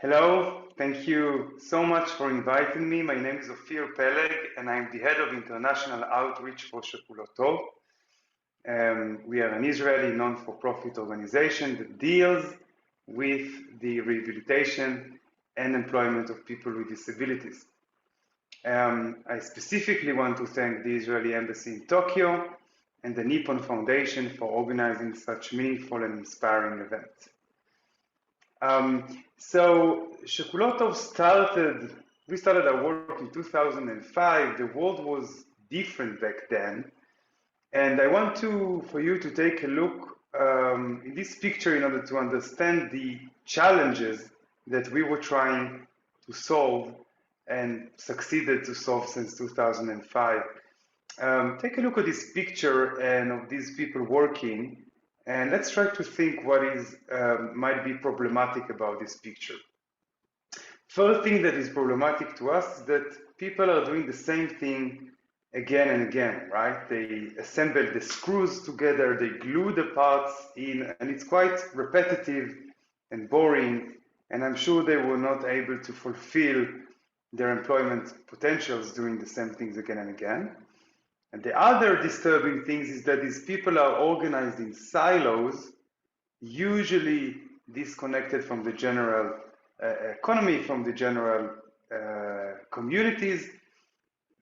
Hello, thank you so much for inviting me. My name is Ophir Peleg, and I'm the head of international outreach for Shekulo Tov. We are an Israeli non-for-profit organization that deals with the rehabilitation and employment of people with disabilities. I specifically want to thank the Israeli Embassy in Tokyo and the Nippon Foundation for organizing such meaningful and inspiring events. So Shekulo Tov we started our work in 2005. The world was different back then. And I want for you to take a look in this picture in order to understand the challenges that we were trying to solve and succeeded to solve since 2005. Take a look at this picture and of these people working, and let's try to think what might be problematic about this picture. First thing that is problematic to us is that people are doing the same thing again and again, right? They assemble the screws together, they glue the parts in, and it's quite repetitive and boring, and I'm sure they were not able to fulfill their employment potentials doing the same things again and again. And the other disturbing things is that these people are organized in silos, usually disconnected from the general economy, from the general communities,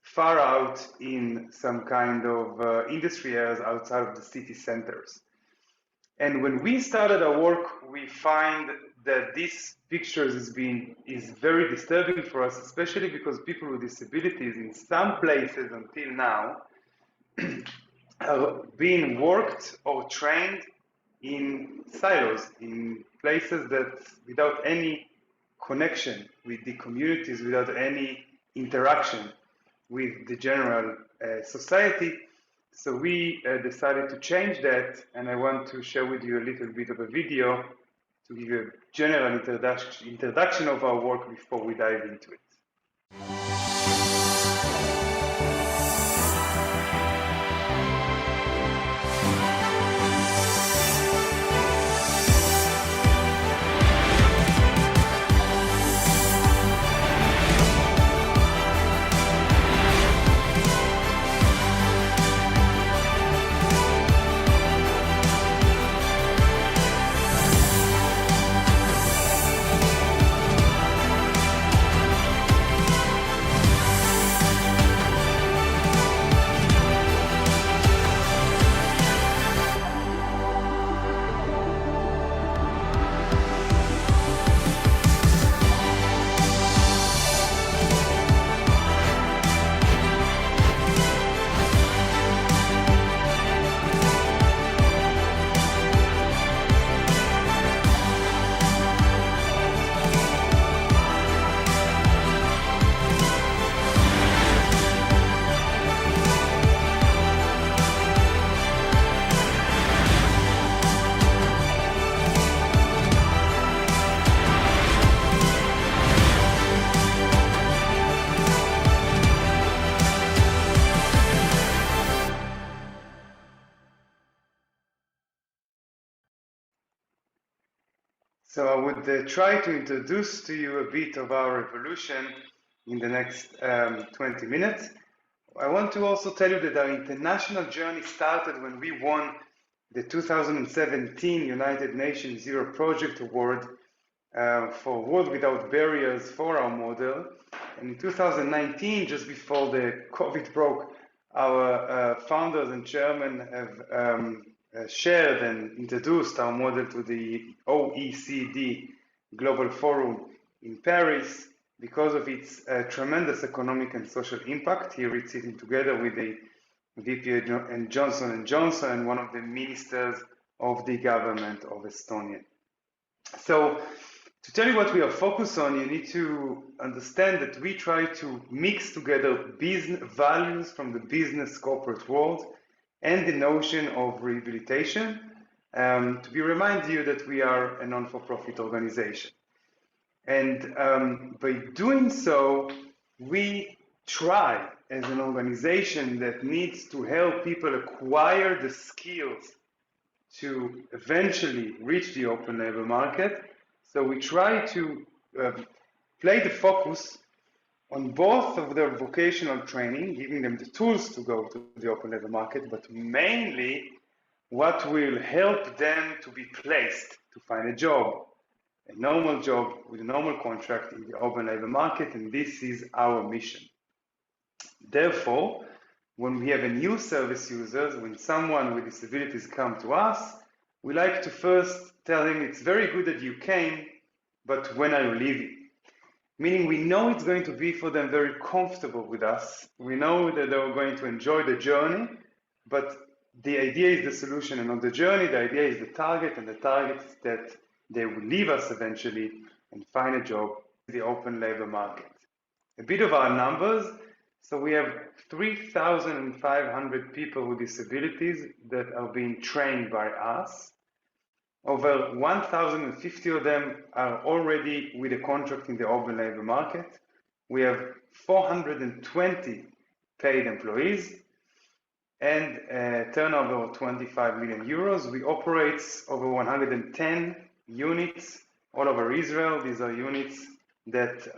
far out in some kind of industry areas outside of the city centers. And when we started our work, we find that this picture is very disturbing for us, especially because people with disabilities in some places until now are being worked or trained in silos, in places that without any connection with the communities, without any interaction with the general society. So we decided to change that, and I want to share with you a little bit of a video to give you a general introduction of our work before we dive into it. So I would try to introduce to you a bit of our evolution in the next 20 minutes. I want to also tell you that our international journey started when we won the 2017 United Nations Zero Project Award for World Without Barriers for our model. And in 2019, just before the COVID broke, our founders and chairman have shared and introduced our model to the OECD Global Forum in Paris because of its tremendous economic and social impact. Here it's sitting together with the VP and Johnson & Johnson and one of the ministers of the government of Estonia. So to tell you what we are focused on, you need to understand that we try to mix together business values from the business corporate world and the notion of rehabilitation, to remind you that we are a non-for-profit organization. And by doing so, we try as an organization that needs to help people acquire the skills to eventually reach the open labor market. So we try to play the focus on both of their vocational training, giving them the tools to go to the open labor market, but mainly what will help them to be placed, to find a job, a normal job with a normal contract in the open labor market, and this is our mission. Therefore, when we have a new service user, when someone with disabilities come to us, we like to first tell him it's very good that you came, but when are you leaving? Meaning we know it's going to be for them very comfortable with us. We know that they're going to enjoy the journey, but the idea is the solution and not the journey. The idea is the target, and the target is that they will leave us eventually and find a job in the open labor market. A bit of our numbers. So we have 3,500 people with disabilities that are being trained by us. Over 1,050 of them are already with a contract in the open labor market. We have 420 paid employees and a turnover of 25 million euros. We operate over 110 units all over Israel. These are units that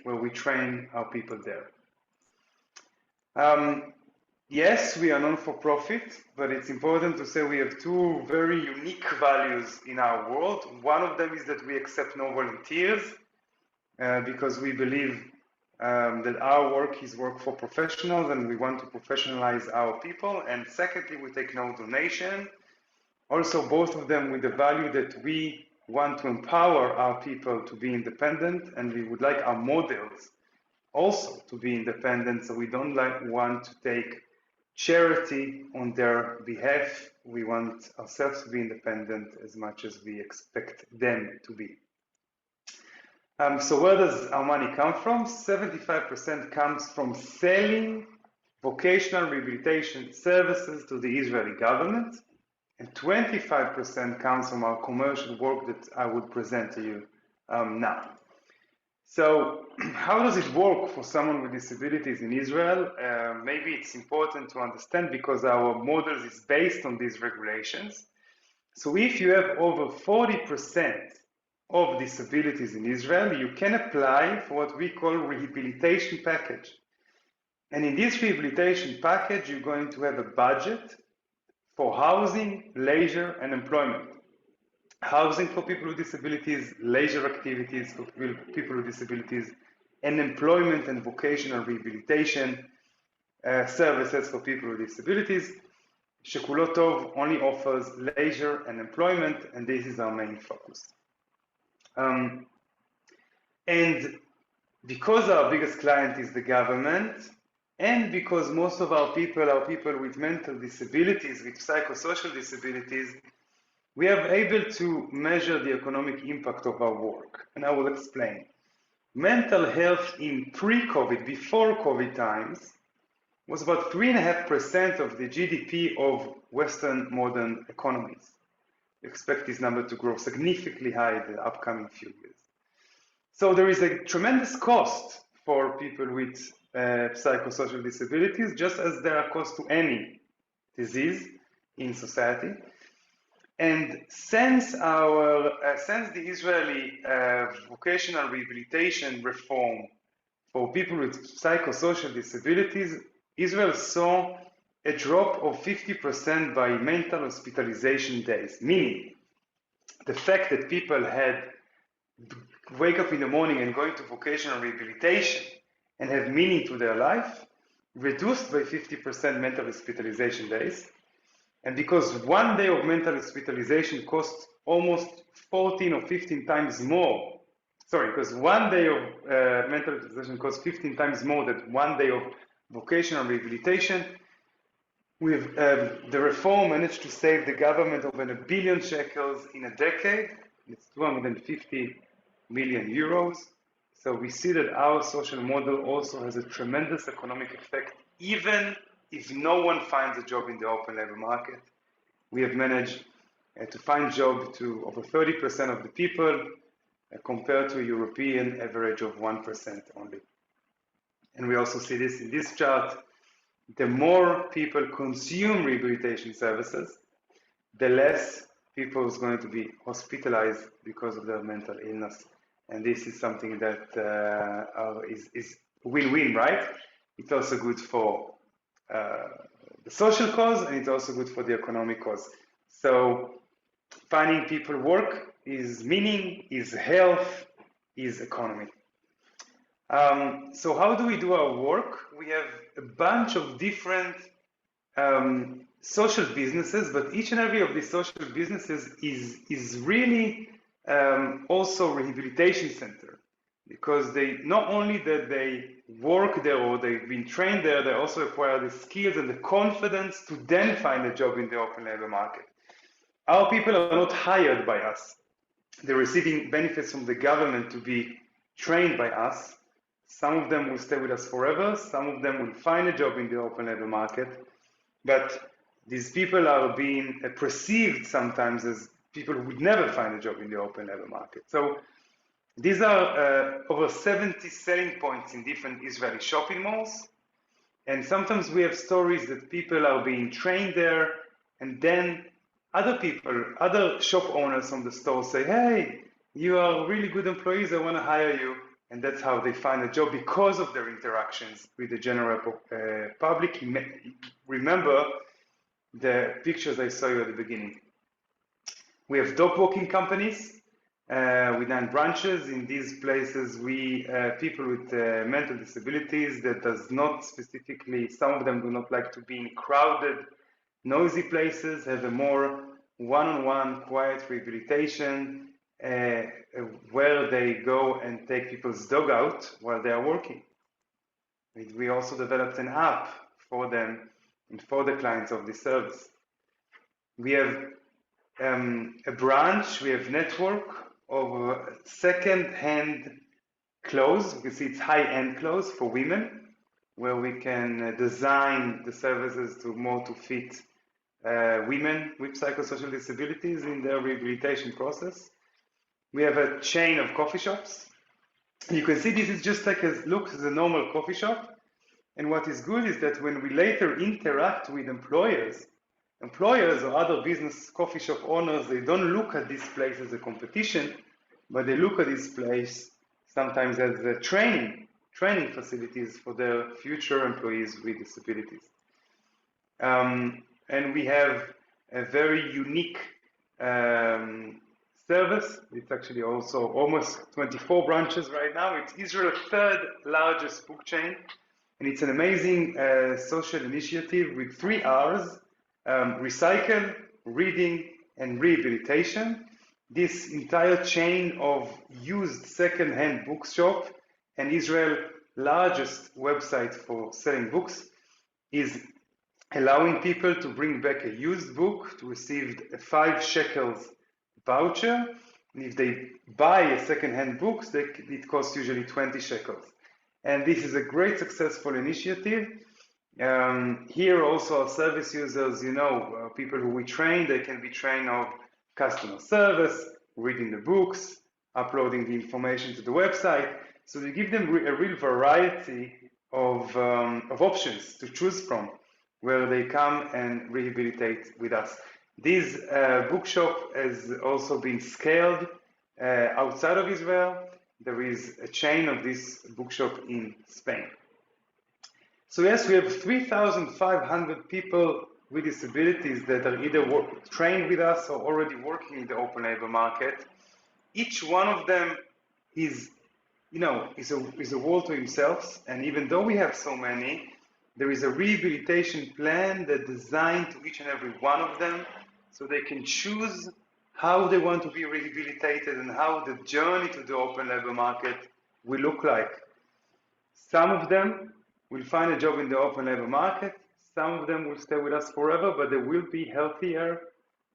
where we train our people there. Yes, we are non-for-profit, but it's important to say we have two very unique values in our world. One of them is that we accept no volunteers because we believe that our work is work for professionals and we want to professionalize our people. And secondly, we take no donation. Also, both of them with the value that we want to empower our people to be independent, and we would like our models also to be independent, so we don't want to take charity on their behalf. We want ourselves to be independent as much as we expect them to be. So where does our money come from? 75% comes from selling vocational rehabilitation services to the Israeli government, and 25% comes from our commercial work that I would present to you now. So how does it work for someone with disabilities in Israel? Maybe it's important to understand because our model is based on these regulations. So if you have over 40% of disabilities in Israel, you can apply for what we call rehabilitation package. And in this rehabilitation package, you're going to have a budget for housing, leisure, and employment. Housing for people with disabilities, leisure activities for people with disabilities, and employment and vocational rehabilitation services for people with disabilities. Shekulo Tov only offers leisure and employment, and this is our main focus. And because our biggest client is the government, and because most of our people are people with mental disabilities, with psychosocial disabilities, we are able to measure the economic impact of our work, and I will explain. Mental health in pre-COVID, before COVID times, was about 3.5% of the GDP of Western modern economies. We expect this number to grow significantly high in the upcoming few years. So there is a tremendous cost for people with psychosocial disabilities, just as there are costs to any disease in society. And since the Israeli vocational rehabilitation reform for people with psychosocial disabilities, Israel saw a drop of 50% by mental hospitalization days, meaning the fact that people had wake up in the morning and going to vocational rehabilitation and have meaning to their life, reduced by 50% mental hospitalization days. And because one day of mental hospitalization costs almost 14 or 15 times more, because one day of mental hospitalization costs 15 times more than one day of vocational rehabilitation, the reform managed to save the government over 1 billion shekels in a decade. It's 250 million euros. So we see that our social model also has a tremendous economic effect, even if no one finds a job in the open labor market. We have managed to find jobs to over 30% of the people, compared to a European average of 1% only. And we also see this in this chart. The more people consume rehabilitation services, the less people is going to be hospitalized because of their mental illness. And this is something that is win-win, right? It's also good for the social cause, and it's also good for the economic cause. So finding people work is meaning, is health, is economy. So how do we do our work? We have a bunch of different social businesses, but each and every of these social businesses is really also a rehabilitation center, because they not only that they work there or they've been trained there, they also acquire the skills and the confidence to then find a job in the open labor market. Our people are not hired by us. They're receiving benefits from the government to be trained by us. Some of them will stay with us forever. Some of them will find a job in the open labor market. But these people are being perceived sometimes as people who would never find a job in the open labor market. So these are over 70 selling points in different Israeli shopping malls. And sometimes we have stories that people are being trained there, and then other people, other shop owners from the store say, hey, you are really good employees, I want to hire you. And that's how they find a job, because of their interactions with the general public. Remember the pictures I saw you at the beginning. We have dog walking companies with 9 branches. In these places, we people with mental disabilities that does not specifically, some of them do not like to be in crowded, noisy places, have a more one-on-one quiet rehabilitation where they go and take people's dog out while they are working. We also developed an app for them and for the clients of this service. We have a branch, we have network of second-hand clothes. You can see it's high-end clothes for women, where we can design the services to fit women with psychosocial disabilities in their rehabilitation process. We have a chain of coffee shops. You can see this is just like looks as a normal coffee shop. And what is good is that when we later interact with employers or other business coffee shop owners, they don't look at this place as a competition, but they look at this place sometimes as a training facilities for their future employees with disabilities. And we have a very unique service. It's actually also almost 24 branches right now. It's Israel's 3rd largest book chain. And it's an amazing social initiative with 3 R's, recycle, reading, and rehabilitation. This entire chain of used second-hand bookshop and Israel's largest website for selling books is allowing people to bring back a used book to receive a 5 shekels voucher. And if they buy a second-hand book, it costs usually 20 shekels. And this is a great successful initiative. Here also our service users, people who we train, they can be trained of customer service, reading the books, uploading the information to the website. So we give them a real variety of options to choose from, where they come and rehabilitate with us. This bookshop has also been scaled outside of Israel. There is a chain of this bookshop in Spain. So yes, we have 3,500 people with disabilities that are either trained with us or already working in the open labor market. Each one of them is a world to himself. And even though we have so many, there is a rehabilitation plan that's designed to each and every one of them, so they can choose how they want to be rehabilitated and how the journey to the open labor market will look like. Some of them will find a job in the open labor market. Some of them will stay with us forever, but they will be healthier,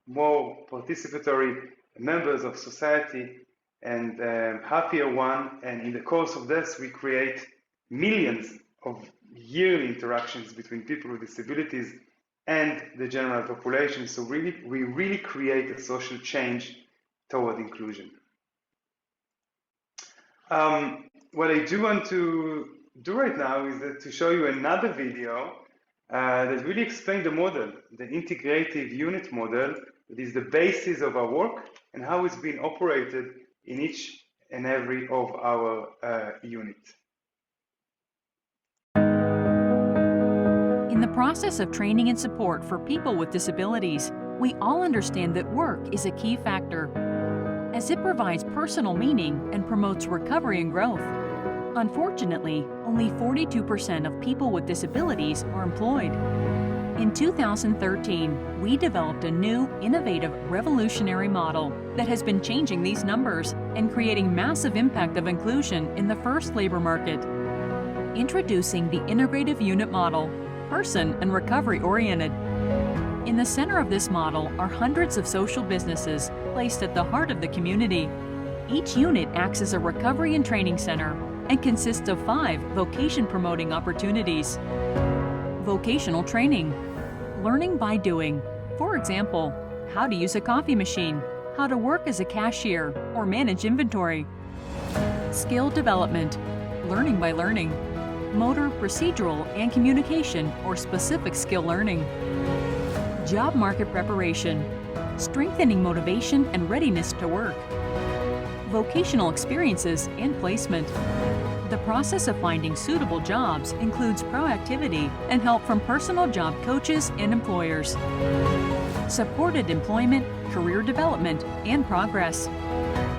more participatory members of society and happier one. And in the course of this, we create millions of yearly interactions between people with disabilities and the general population. So we really create a social change toward inclusion. What I do want to do right now is to show you another video that really explains the model, the integrative unit model, that is the basis of our work and how it's been operated in each and every of our units. In the process of training and support for people with disabilities, we all understand that work is a key factor, as it provides personal meaning and promotes recovery and growth. Unfortunately, only 42% of people with disabilities are employed. In 2013, we developed a new, innovative, revolutionary model that has been changing these numbers and creating massive impact of inclusion in the first labor market. Introducing the Integrative Unit Model, person and recovery-oriented. In the center of this model are hundreds of social businesses placed at the heart of the community. Each unit acts as a recovery and training center and consists of 5 vocation-promoting opportunities. Vocational training, learning by doing. For example, how to use a coffee machine, how to work as a cashier or manage inventory. Skill development, learning by learning. Motor, procedural, and communication or specific skill learning. Job market preparation, strengthening motivation and readiness to work. Vocational experiences and placement. The process of finding suitable jobs includes proactivity and help from personal job coaches and employers. Supported employment, career development, and progress.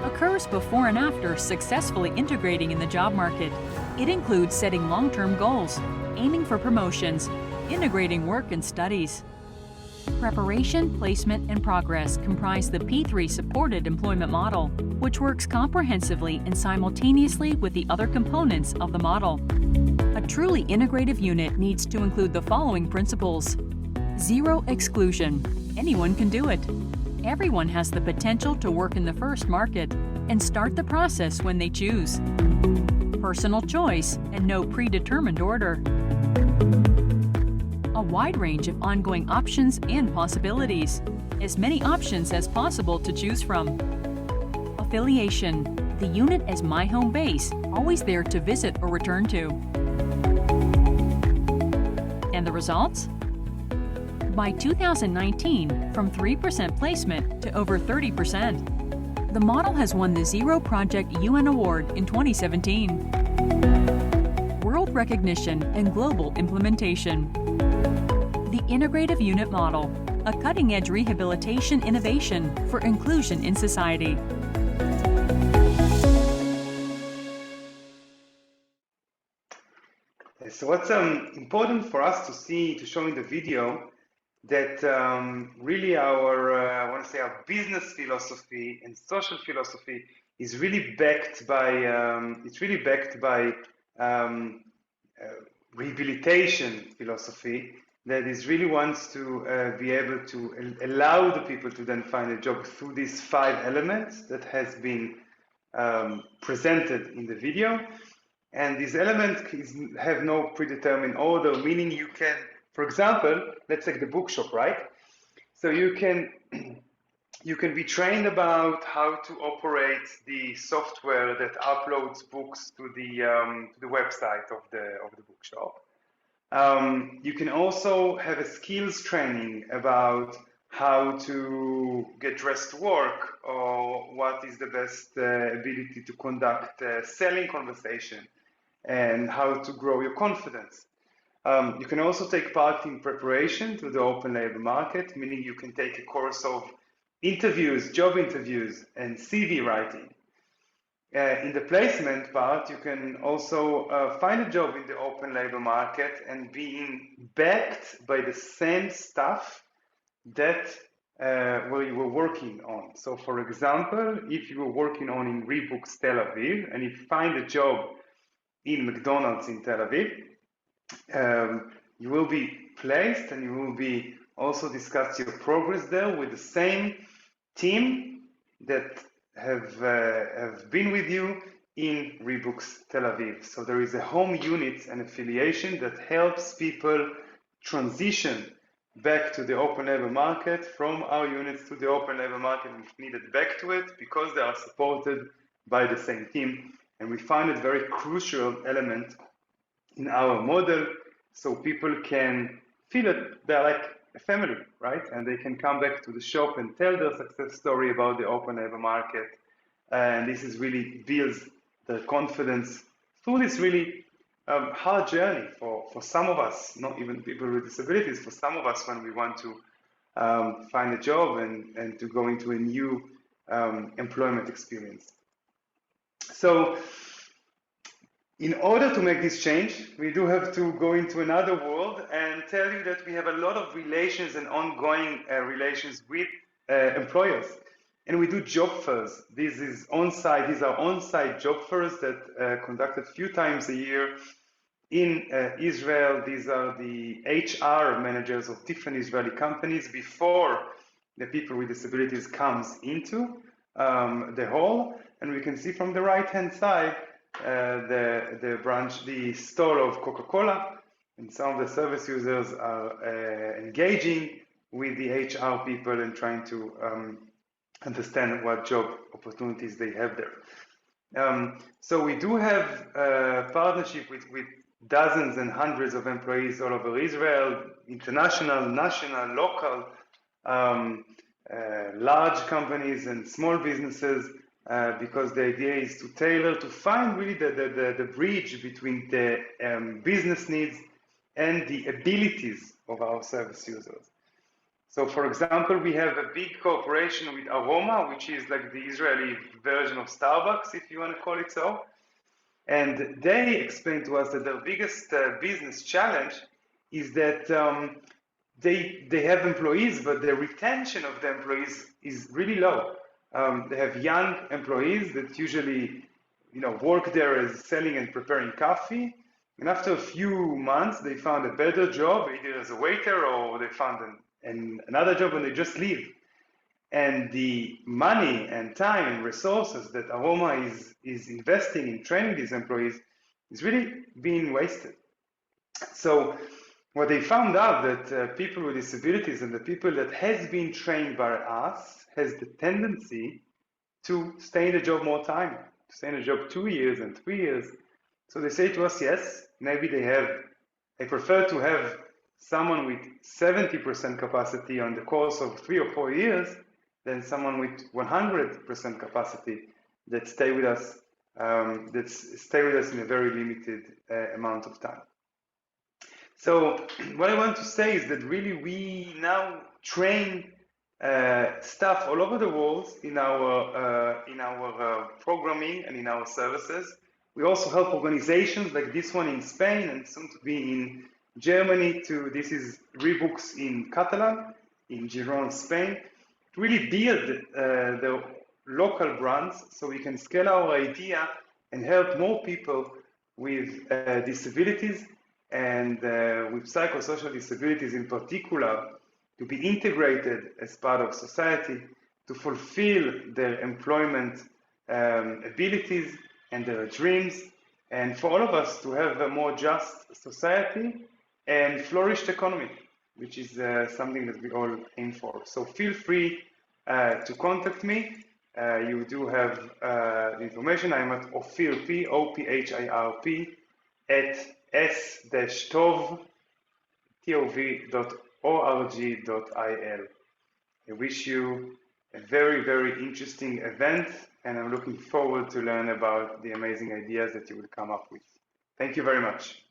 Occurs before and after successfully integrating in the job market. It includes setting long-term goals, aiming for promotions, integrating work and studies. Preparation, placement, and progress comprise the P3 supported employment model, which works comprehensively and simultaneously with the other components of the model. A truly integrative unit needs to include the following principles. Zero exclusion. Anyone can do it. Everyone has the potential to work in the first market and start the process when they choose. Personal choice and no predetermined order. A wide range of ongoing options and possibilities, as many options as possible to choose from. Affiliation, the unit as my home base, always there to visit or return to. And the results? By 2019, from 3% placement to over 30%. The model has won the Zero Project UN Award in 2017. World recognition and global implementation. The Integrative Unit Model, a cutting-edge rehabilitation innovation for inclusion in society. So what's important for us to see, to show in the video, that really our, our business philosophy and social philosophy is really backed by, rehabilitation philosophy that is really wants to be able to allow the people to then find a job through these 5 elements that has been presented in the video. And these elements have no predetermined order, meaning you can, for example, let's take the bookshop, right? So you can be trained about how to operate the software that uploads books to the website of the bookshop. You can also have a skills training about how to get dressed to work, or what is the best ability to conduct a selling conversation, and how to grow your confidence. You can also take part in preparation to the open labor market, meaning you can take a course of interviews, job interviews, and CV writing. In the placement part, you can also find a job in the open labor market and being backed by the same staff that where you were working on. So for example, if you were working on in Reeboks Tel Aviv and you find a job in McDonald's in Tel Aviv, you will be placed and you will be also discuss your progress there with the same team that have been with you in Reeboks Tel Aviv. So there is a home unit and affiliation that helps people transition back to the open labor market from our units to the open labor market if needed back to it, because they are supported by the same team. And we find it very crucial element in our model, so people can feel that they're like a family, right? And they can come back to the shop and tell their success story about the open labor market. And this is really builds their confidence through this really hard journey for some of us, not even people with disabilities, for some of us when we want to find a job and to go into a new employment experience. So in order to make this change, we do have to go into another world and tell you that we have a lot of relations and ongoing relations with employers. And we do job fairs. These are on-site job fairs that conducted a few times a year in Israel. These are the HR managers of different Israeli companies before the people with disabilities comes into the hall. And we can see from the right-hand side the stall of Coca-Cola, and some of the service users are engaging with the HR people and trying to understand what job opportunities they have there. So we do have a partnership with dozens and hundreds of employees all over Israel, international, national, local, large companies and small businesses, because the idea is to find really the bridge between the business needs and the abilities of our service users. So for example, we have a big cooperation with Aroma, which is like the Israeli version of Starbucks, if you want to call it so. And they explained to us that their biggest business challenge is that they have employees, but the retention of the employees is really low. They have young employees that usually, work there as selling and preparing coffee. And after a few months, they found a better job, either as a waiter or they found another job and they just leave. And the money and time and resources that Aroma is investing in training these employees is really being wasted. So what they found out that people with disabilities and the people that has been trained by us has the tendency to stay in the job more time, to stay in the job 2 years and 3 years. So they say to us, yes, maybe they prefer to have someone with 70% capacity on the course of 3 or 4 years than someone with 100% capacity that stay with us in a very limited amount of time. So what I want to say is that really we now train staff all over the world in our programming and in our services. We also help organizations like this one in Spain and soon to be in Germany. This is Rebooks in Catalan, in Girona, Spain. To really build the local brands so we can scale our idea and help more people with disabilities and with psychosocial disabilities in particular to be integrated as part of society, to fulfill their employment abilities and their dreams, and for all of us to have a more just society and flourished economy, which is something that we all aim for. So feel free to contact me. You do have the information. I'm at Ophir P, O-P-H-I-R-P, at s-tov.org.il. I wish you a very, very interesting event, and I'm looking forward to learn about the amazing ideas that you will come up with. Thank you very much.